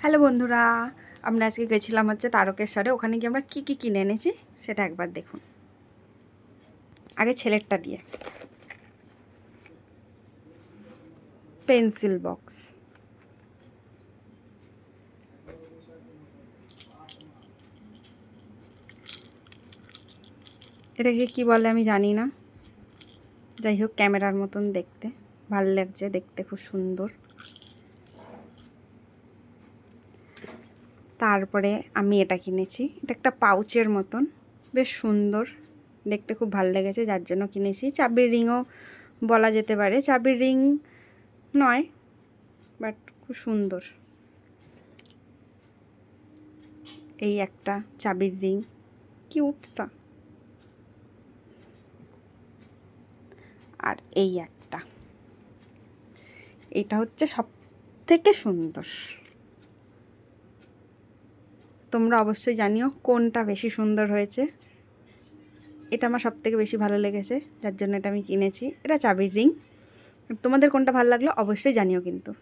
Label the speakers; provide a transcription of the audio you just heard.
Speaker 1: Hello বন্ধুরা, আমরা আজকে গেছিলাম তারকেশ্বরে। ওখানে গিয়ে আমরা কি কিনে এনেছি সেটা একবার দেখুন। আগে ছেলেরটা দিয়ে, পেন্সিল বক্স। এটাকে কি বলে আমি জানি না, যাই হোক ক্যামেরার মতন দেখতে ভালো লাগছে, দেখতে খুব সুন্দর। তারপরে আমি এটা কিনেছি, এটা একটা পাউচের মতন, বেশ সুন্দর দেখতে, খুব ভালো লেগেছে যার জন্য কিনেছি। চাবির রিংও বলা যেতে পারে, চাবির রিং নয় বাট খুব সুন্দর। এই একটা চাবির রিং, কিউটসা। আর এই একটা, এটা হচ্ছে সব থেকে সুন্দর। তোমরা অবশ্যই জানিও কোনটা বেশি সুন্দর হয়েছে। এটা আমার সব থেকে বেশি ভালো লেগেছে, যার জন্য এটা আমি কিনেছি। এটা চাবির রিং। তোমাদের কোনটা ভালো লাগলো অবশ্যই জানিও কিন্তু।